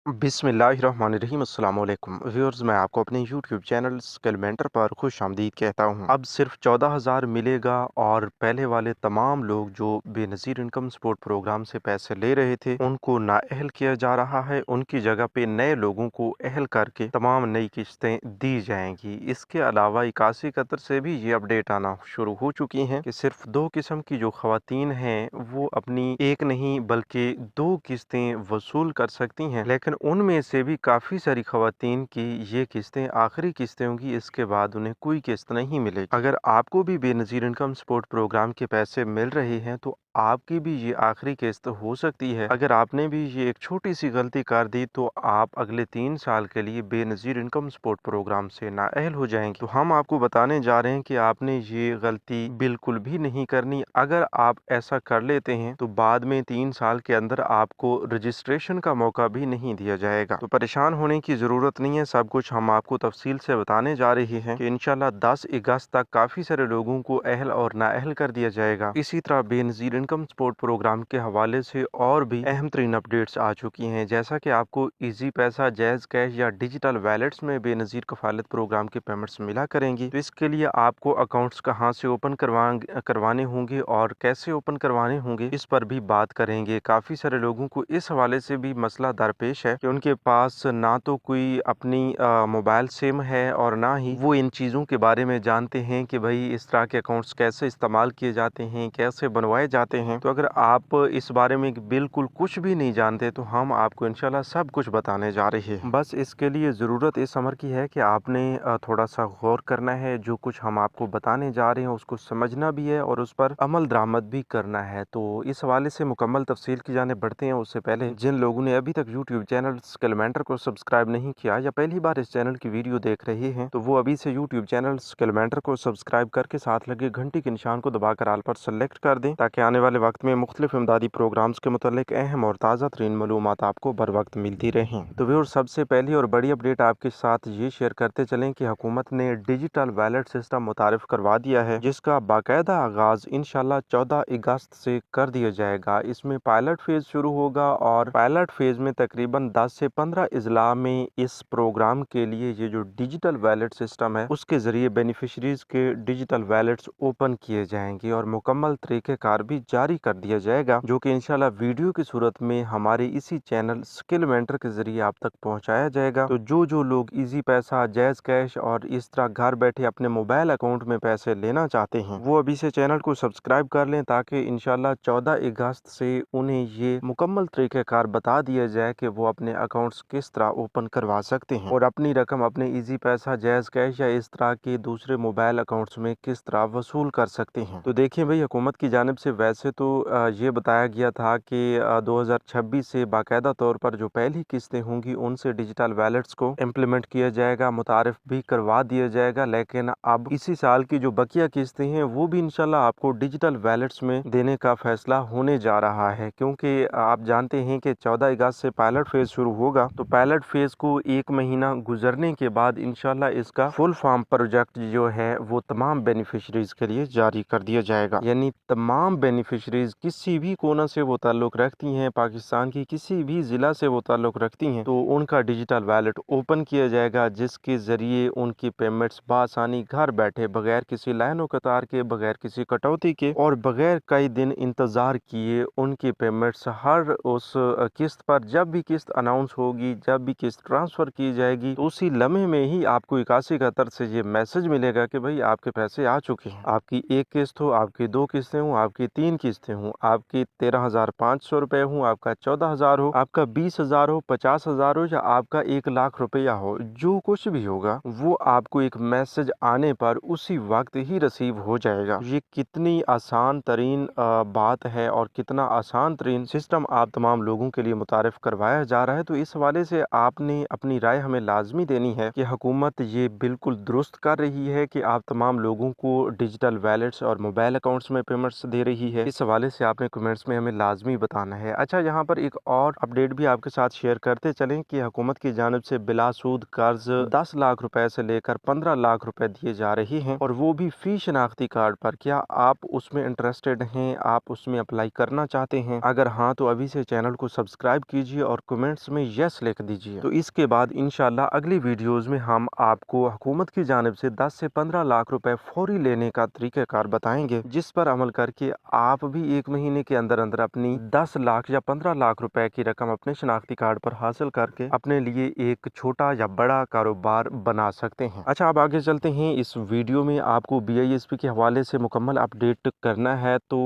बिस्मिल्लाहिर्रहमानिर्रहीम अस्सलाम वालेकुम व्यूअर्स, मैं आपको अपने यूट्यूब चैनल स्किल मेंटर पर खुशामदीद कहता हूं। अब सिर्फ 14,000 मिलेगा और पहले वाले तमाम लोग जो बेनज़ीर इनकम सपोर्ट प्रोग्राम से पैसे ले रहे थे उनको नाअहल किया जा रहा है। उनकी जगह पे नए लोगों को अहल करके तमाम नई किस्तें दी जाएंगी। इसके अलावा 8171 से भी ये अपडेट आना शुरू हो चुकी हैं कि सिर्फ 2 किस्म की जो खवातीन हैं वो अपनी एक नहीं बल्कि 2 किस्तें वसूल कर सकती हैं, लेकिन उनमें से भी काफ़ी सारी खवातीन की ये किस्तें आखिरी किस्तें होंगी। इसके बाद उन्हें कोई किस्त नहीं मिलेगी। अगर आपको भी बेनज़ीर इनकम सपोर्ट प्रोग्राम के पैसे मिल रहे हैं तो आपकी भी ये आखिरी किस्त हो सकती है। अगर आपने भी ये एक छोटी सी गलती कर दी तो आप अगले 3 साल के लिए बेनज़ीर इनकम सपोर्ट प्रोग्राम से नाअहल हो जाएंगे। तो हम आपको बताने जा रहे हैं कि आपने ये गलती बिल्कुल भी नहीं करनी। अगर आप ऐसा कर लेते हैं तो बाद में 3 साल के अंदर आपको रजिस्ट्रेशन का मौका भी नहीं दिया जाएगा। तो परेशान होने की ज़रूरत नहीं है, सब कुछ हम आपको तफसील से बताने जा रहे हैं कि इंशाल्लाह 10 अगस्त तक काफ़ी सारे लोगों को अहल और नाअहल कर दिया जाएगा। इसी तरह बेनज़ीर इनकम सपोर्ट प्रोग्राम के हवाले से और भी अहम तरीन अपडेट्स आ चुकी हैं, जैसा कि आपको इजी पैसा, जैज़ कैश या डिजिटल वैलेट्स में बेनज़ीर कफालत प्रोग्राम के पेमेंट्स मिला करेंगी। तो इसके लिए आपको अकाउंट्स कहाँ से ओपन करवाने होंगे और कैसे ओपन करवाने होंगे, इस पर भी बात करेंगे। काफ़ी सारे लोगों को इस हवाले से भी मसला दरपेश है कि उनके पास ना तो कोई अपनी मोबाइल सिम है और ना ही वो इन चीज़ों के बारे में जानते हैं कि भाई इस तरह के अकाउंट्स कैसे इस्तेमाल किए जाते हैं, कैसे बनवाए जाते हैं। तो अगर आप इस बारे में बिल्कुल कुछ भी नहीं जानते तो हम आपको इंशाल्लाह सब कुछ बताने जा रहे हैं। बस इसके लिए ज़रूरत इस अमर की है कि आपने थोड़ा सा गौर करना है। जो कुछ हम आपको बताने जा रहे हैं उसको समझना भी है और उस पर अमल दरामद भी करना है। तो इस हवाले से मुकम्मल तफसील की जाने बढ़ते हैं। उससे पहले जिन लोगों ने अभी तक यूट्यूब चैनल स्किल मेंटर को सब्सक्राइब नहीं किया या पहली बार इस चैनल की वीडियो देख रहे हैं तो वो अभी से यूट्यूब चैनल स्किल मेंटर को सब्सक्राइब करके साथ लगे घंटी के निशान को दबाकर आल पर सेलेक्ट कर दें, ताकि आने वाले वक्त में मुख्तलिफ इमदादी प्रोग्राम्स के मुतालिक अहम और ताज़ा तरीन मालूमात आपको बर वक्त मिलती रहें। तो व्यूअर्स, सबसे पहली और बड़ी अपडेट आपके साथ ये शेयर करते चलें कि हुकूमत ने डिजिटल वैलेट सिस्टम मुतारिफ करवा दिया है, जिसका बाकायदा आगाज इंशाल्लाह 14 अगस्त से कर दिया जाएगा। इसमें पायलट फेज शुरू होगा और पायलट फेज में तकरीबन 10 से 15 अजला में इस प्रोग्राम के लिए ये जो डिजिटल वैलेट सिस्टम है उसके जरिए बेनिफिशरीज के डिजिटल वैलेट्स ओपन किए जाएंगे और मुकम्मल तरीक़ेकार भी जारी कर दिया जाएगा, जो कि इंशाल्लाह वीडियो की सूरत में हमारे इसी चैनल स्किल मेंटर के जरिए आप तक पहुंचाया जाएगा। तो जो लोग इजी पैसा, जैज़ कैश और इस तरह घर बैठे अपने मोबाइल अकाउंट में पैसे लेना चाहते हैं वो अभी से चैनल को सब्सक्राइब कर लें, ताकि इंशाल्लाह 14 अगस्त से उन्हें ये मुकम्मल तरीक़ेकार बता दिया जाए कि वो अपने अकाउंट्स किस तरह ओपन करवा सकते हैं और अपनी रकम अपने इजी पैसा, जैज़ कैश या इस तरह के दूसरे मोबाइल अकाउंट्स में किस तरह वसूल कर सकते हैं। तो देखिए भाई, हुकूमत की जानिब से वैसे तो ये बताया गया था कि 2026 से बाकायदा तौर पर जो पहली किस्तें होंगी उनसे डिजिटल वैलेट्स को इम्प्लीमेंट किया जाएगा, मुतारिफ भी करवा दिया जाएगा। लेकिन अब इसी साल की जो बकिया किस्तें हैं वो भी इंशाल्लाह आपको डिजिटल वैलेट्स में देने का फैसला होने जा रहा है, क्योंकि आप जानते हैं कि 14 अगस्त से पायलट फेज शुरू होगा। तो पायलट फेज को 1 महीना गुजरने के बाद इंशाल्लाह इसका फुल फॉर्म प्रोजेक्ट जो है वो तमाम बेनिफिशरीज के लिए जारी कर दिया जाएगा। यानी तमाम बेनिफिशरीज किसी भी कोना से वो ताल्लुक रखती हैं, पाकिस्तान की किसी भी जिला से वो ताल्लुक रखती हैं, तो उनका डिजिटल वैलेट ओपन किया जाएगा, जिसके जरिए उनकी पेमेंट्स बआसानी घर बैठे बगैर किसी लाइन व कतार के, बगैर किसी कटौती के और बगैर कई दिन इंतजार किए उनकी पेमेंट्स हर उस किस्त पर जब भी किस्त अनाउंस होगी, जब भी किस्त ट्रांसफर की जाएगी, तो उसी लम्हे में ही आपको 8171 से ये मैसेज मिलेगा कि भाई आपके पैसे आ चुके हैं। आपकी एक किस्त हो, आपकी 2 किस्तें हो, आपकी 3 किस्तें हो, आपकी 13,500 रुपए हो, आपका 14,000 हो, आपका 20,000 हो, 50,000 हो या आपका 1,00,000 रुपया हो, जो कुछ भी होगा वो आपको एक मैसेज आने पर उसी वक्त ही रिसीव हो जाएगा। ये कितनी आसान तरीन बात है और कितना आसान तरीन सिस्टम आप तमाम लोगों के लिए मुतारिफ करवाया जा रहा है। तो इस हवाले से आपने अपनी राय हमें लाजमी देनी है कि हुकूमत ये बिल्कुल दुरुस्त कर रही है कि आप तमाम लोगों को डिजिटल वैलेट्स और मोबाइल अकाउंट्स में पेमेंट्स दे रही है, इस हवाले से आपने कमेंट्स में हमें लाजमी बताना है। अच्छा, यहाँ पर एक और अपडेट भी आपके साथ शेयर करते चलें कि हुकूमत की जानिब से बिलासूद कर्ज 10 लाख रुपए से लेकर 15 लाख रुपए दिए जा रहे हैं, और वो भी फी शनाख्ती कार्ड पर। क्या आप उसमें इंटरेस्टेड हैं? आप उसमें अप्लाई करना चाहते हैं? अगर हाँ, तो अभी से चैनल को सब्सक्राइब कीजिए और कमेंट्स में यस लिख दीजिए। तो इसके बाद इंशाल्लाह अगली वीडियोस में हम आपको हुकूमत की जानिब से 10 से 15 लाख रुपए फौरी लेने का तरीक़ाकार बताएंगे, जिस पर अमल करके आप भी 1 महीने के अंदर अंदर अपनी 10 लाख या 15 लाख रुपए की रकम अपने शनाख्ती कार्ड पर हासिल करके अपने लिए एक छोटा या बड़ा कारोबार बना सकते हैं। अच्छा, अब आगे चलते हैं। इस वीडियो में आपको BISP के हवाले से मुकम्मल अपडेट करना है। तो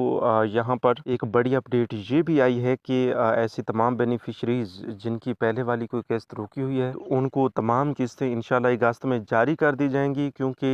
यहाँ पर एक बड़ी अपडेट ये भी आई है कि ऐसी तमाम बेनिफिशरीज जिनकी पहले वाली कोई किस्त रुकी हुई है, उनको तमाम किस्तें इंशाल्लाह अगस्त में जारी कर दी जाएंगी, क्योंकि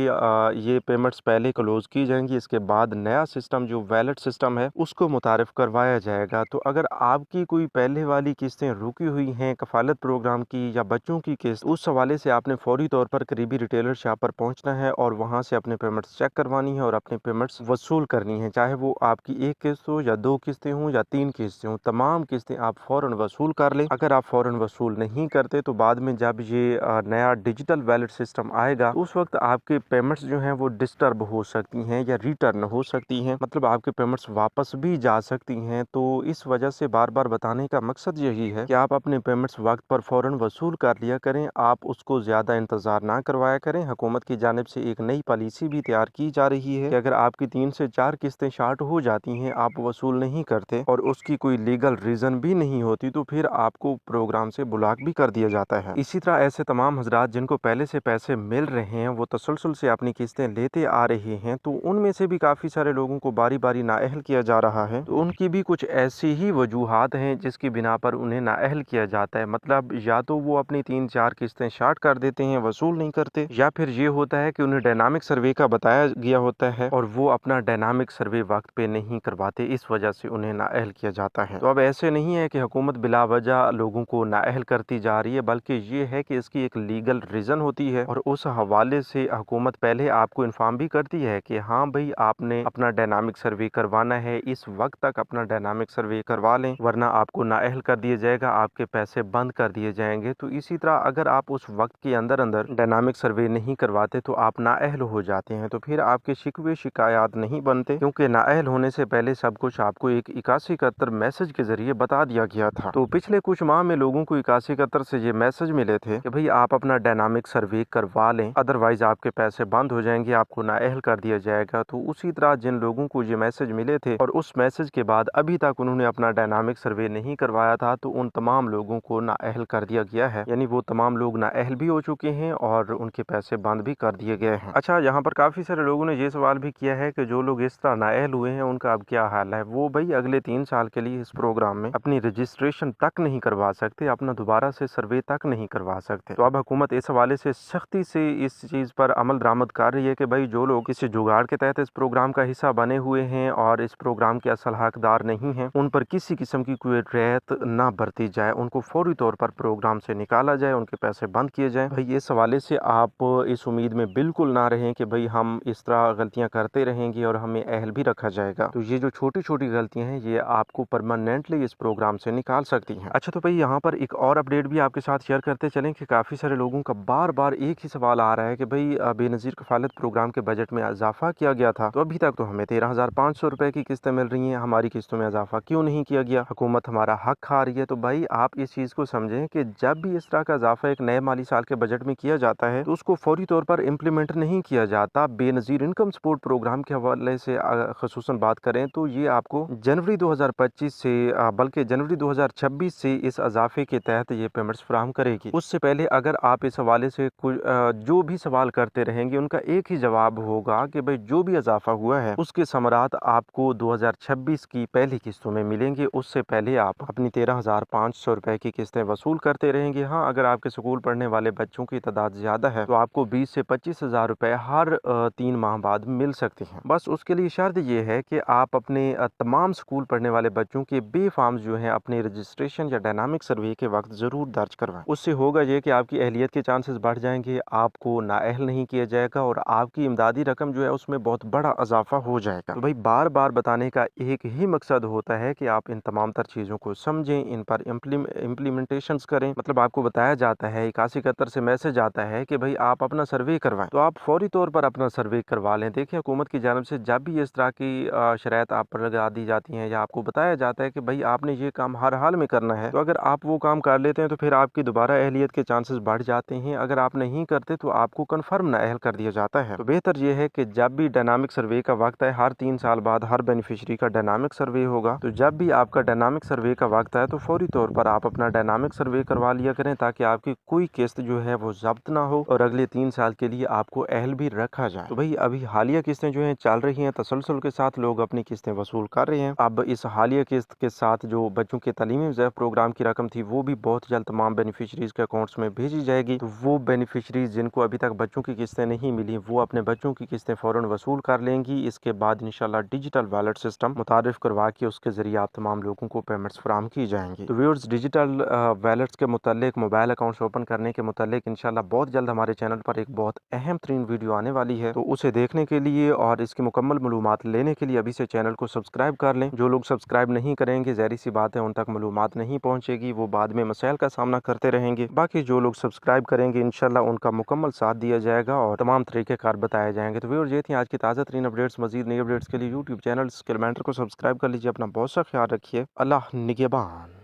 ये पेमेंट्स पहले क्लोज की जाएंगी। इसके बाद नया सिस्टम जो वैलेट सिस्टम है उसको मुतारिफ करवाया जाएगा। तो अगर आपकी कोई पहले वाली किस्तें रुकी हुई हैं कफालत प्रोग्राम की या बच्चों की किस्त, उस हवाले से आपने फौरी तौर पर करीबी रिटेलर शॉप पर पहुंचना है और वहां से अपने पेमेंट्स चेक करवानी है और अपने पेमेंट्स वसूल करनी है। चाहे वो आपकी 1 किस्त हो या 2 किस्तें हों या 3 किस्तें हों, तमाम किस्तें आप फौरन वसूल कर लें। अगर आप फौरन वसूल नहीं करते तो बाद में जब ये नया डिजिटल वैलेट सिस्टम आएगा, उस वक्त आपके पेमेंट्स जो हैं वो डिस्टर्ब हो सकती हैं या रिटर्न हो सकती हैं, मतलब आपके पेमेंट्स वापस भी जा सकती हैं। तो इस वजह से बार बार बताने का मकसद यही है कि आप अपने पेमेंट्स वक्त पर फौरन वसूल कर लिया करें। आप उसको ज़्यादा इंतज़ार ना करवाया करें। हुकूमत की जानिब से एक नई पॉलिसी भी तैयार की जा रही है कि अगर आपकी 3 से 4 किस्तें शार्ट हो जाती हैं, आप वसूल नहीं करते और उसकी कोई लीगल रीज़न भी नहीं होती, तो फिर आपको प्रोग्राम से ब्लॉक भी कर दिया जाता है। इसी तरह ऐसे तमाम हजरात जिनको पहले से पैसे मिल रहे हैं, वो तसलसल से अपनी किस्तें लेते आ रहे हैं, तो उनमें से भी काफ़ी सारे लोगों को बारी बारी नाअहल किया जा रहा है। तो उनकी भी कुछ ऐसी ही वजूहात हैं जिसकी बिना पर उन्हें नाअहल किया जाता है। मतलब या तो वो अपनी 3-4 किस्तें शार्ट कर देते हैं, वसूल नहीं करते, या फिर ये होता है कि उन्हें डायनामिक सर्वे का बताया गया होता है और वो अपना डायनामिक सर्वे वक्त पे नहीं करवाते, इस वजह से उन्हें नाअहल किया जाता है। तो अब ऐसे नहीं है कि हुकूमत बिला वजह लोगों को नाअहल करती जा रही है, बल्कि ये है कि इसकी एक लीगल रीज़न होती है और उस हवाले से हुकूमत पहले आपको इन्फॉर्म भी करती है कि हाँ भाई, आपने अपना डायनामिक सर्वे करवाना है, इस वक्त तक अपना डायनामिक सर्वे करवा लें, वरना आपको नाअहल कर दिया जाएगा, आपके पैसे बंद कर दिए जाएंगे। तो इसी तरह अगर आप उस वक्त के अंदर अंदर डायनामिक सर्वे नहीं करवाते तो आप नाअहल हो जाते हैं, तो फिर आपके शिकवे शिकायत नहीं बनते, क्योंकि नाअहल होने से पहले सब कुछ आपको एक 8171 मैसेज के जरिए बता दिया गया था। तो पिछले कुछ माह में लोगों को 8171 से ये मैसेज मिले थे कि भाई आप अपना डायनामिक सर्वे करवा लें, अदरवाइज आपके पैसे बंद हो जाएंगे, आपको नाअहल कर दिया जाएगा। तो उसी तरह जिन लोगों को ये मैसेज मिले थे और उस मैसेज के बाद अभी तक उन्होंने अपना डायनामिक सर्वे नहीं करवाया था, तो उन तमाम लोगों को नाअहल कर दिया गया है, यानी वो तमाम लोग नाअहल भी हो चुके हैं और उनके पैसे बंद भी कर दिए गए हैं। अच्छा, यहाँ पर काफी सारे लोगों ने ये सवाल भी किया है कि जो लोग इस तरह नाअहल हुए हैं उनका अब क्या हाल है। वो भाई अगले 3 साल के लिए इस प्रोग्राम में अपनी रजिस्ट्रेशन तक नहीं करवा सकते, अपना दोबारा से सर्वे तक नहीं करवा सकते। तो अब हुकूमत इस हवाले से सख्ती से इस चीज पर अमल दरामद कर रही है कि भाई जो लोग किसी जुगाड़ के तहत इस प्रोग्राम का हिस्सा बने हुए हैं और इस प्रोग्राम के असल हकदार नहीं हैं, उन पर किसी किस्म की कोई रियायत ना बरती जाए, उनको फौरी तौर पर प्रोग्राम से निकाला जाए, उनके पैसे बंद किए जाए। भाई इस हवाले से आप इस उम्मीद में बिल्कुल ना रहें कि भाई हम इस तरह गलतियां करते रहेंगे और हमें अहल भी रखा जाएगा। तो ये जो छोटी छोटी गलतियां हैं ये आपको परमानेंटली इस प्रोग्राम से निकाल सकती हैं। अच्छा, तो भाई यहाँ पर एक और अपडेट भी आपके साथ शेयर करते चलें कि काफी सारे लोगों का बार बार एक ही सवाल आ रहा है कि भाई बेनजीर कफालत प्रोग्राम के बजट में इजाफा किया गया था, तो अभी तक तो हमें 13,500 रुपए की किस्तें मिल रही हैं, हमारी किस्तों में इजाफा क्यों नहीं किया गया, हुकूमत हमारा हक खा रही है। तो भाई आप इस चीज को समझें कि जब भी इस तरह का इजाफा एक नए माली साल के बजट में किया जाता है तो उसको फौरी तौर पर इम्प्लीमेंट नहीं किया जाता। बेनजीर इनकम सपोर्ट प्रोग्राम के हवाले से खसूसन बात करें तो ये आपको जनवरी 2025 से बल्कि जनवरी 2026 से इस इजाफे के तहत ये पेमेंट्स फराहम करेगी। उससे पहले अगर आप इस हवाले से जो भी सवाल करते रहेंगे उनका एक ही जवाब होगा कि भाई जो भी इजाफा हुआ है उसके समरात आपको 2026 की पहली किस्तों में मिलेंगे, उससे पहले आप अपनी 13,500 रुपए की किस्तें वसूल करते रहेंगे। हाँ, अगर आपके स्कूल पढ़ने वाले बच्चों की तादाद ज्यादा है तो आपको 20 से 25,000 रुपए हर 3 माह बाद मिल सकते हैं। बस उसके लिए शर्त ये है कि आप अपने तमाम स्कूल पढ़ने वाले बच्चों के बे फॉर्म्स जो हैं अपने रजिस्ट्रेशन या डायनामिक सर्वे के वक्त जरूर दर्ज करवाएं। उससे होगा ये कि आपकी अहलियत के चांसेस बढ़ जाएंगे, आपको नाअहल नहीं किया जाएगा और आपकी इमदादी रकम जो है उसमें बहुत बड़ा इजाफा हो जाएगा। तो भाई बार बार बताने का एक ही मकसद होता है कि आप इन तमाम तर चीज़ों को समझें, इन पर इम्प्लीमेंटेशंस करें। मतलब आपको बताया जाता है 81-71 से मैसेज आता है कि भाई आप अपना सर्वे करवाएं, तो आप फौरी तौर पर अपना सर्वे करवा लें। देखिए, हुकूमत की जानिब से जब भी इस तरह की शराइत आप पर लगा दी जाती हैं या आपको बताया जाता है कि भाई आपने ये काम हर हाल में करना है, तो अगर आप वो काम कर लेते हैं तो फिर आपकी दोबारा अहलियत के चांसेस बढ़ जाते हैं। अगर आप नहीं करते तो आपको कन्फर्म नाअहल कर दिया जाता है। तो बेहतर यह है कि जब भी डायनामिक सर्वे का वक्त है, हर 3 साल बाद हर बेनिफिशरी का डायनामिक सर्वे होगा, तो जब भी आपका डायनामिक सर्वे का वक्त है तो फौरी तौर पर आप अपना डायनामिक सर्वे करवा लिया करें, ताकि आपकी कोई किस्त जो है वो जब्त ना हो और अगले 3 साल के लिए आपको अहल भी रखा जाए। तो भाई अभी हालिया किस्तें जो हैं चल रही हैं, तसलसल के साथ लोग अपनी किस्तें वसूल कर रहे हैं। अब इस हालिया किस्त के साथ जो बच्चों के तालीमी वज़ाइफ प्रोग्राम की रकम थी वो भी बहुत जल्द तमाम बेनिफिशरीज के अकाउंट्स में भेजी जाएगी। तो वो बेनिफिशरीज जिनको अभी तक बच्चों की किस्तें नहीं मिली, वो अपने बच्चों की किस्तें फ़ौरन वसूल कर लेंगी। इसके बाद इंशाल्लाह डिजिटल वॉलेट सिस्टम मुतारिफ करवा के उसके ज़रिए आप तमाम लोगों को पेमेंट्स फराहम की जाएंगी। तो व्यूअर्स, डिजिटल वॉलेट्स के मुतालिक, मोबाइल अकाउंट्स ओपन करने के मुतालिक इंशाल्लाह बहुत जल्द हमारे चैनल पर एक बहुत अहम तरीन वीडियो आने वाली है। तो उसे देखने के लिए और इसकी मुकम्मल मालूमात लेने के लिए अभी से चैनल को सब्सक्राइब कर लें। जो लोग सब्सक्राइब नहीं करेंगे, ज़ाहिर सी बात है उन तक मालूमात नहीं पहुंचेगी, वो बाद में मसाइल का सामना करते रहेंगे। बाकी जो लोग सब्सक्राइब करेंगे इंशाल्लाह उनका मुकम्मल साथ दिया जाएगा और तमाम तरीक़ेकार बताए जाएंगे। तो व्यूअर्स, ये थी आज की ताज़ा तरीन अपडेट्स। मज़ीद नई अपडेट्स के लिए यूट्यूब चैनल स्किल मेंटर को सब्सक्राइब कर लीजिए। अपना बहुत सा ख्याल रखिए। अल्लाह निगहबान।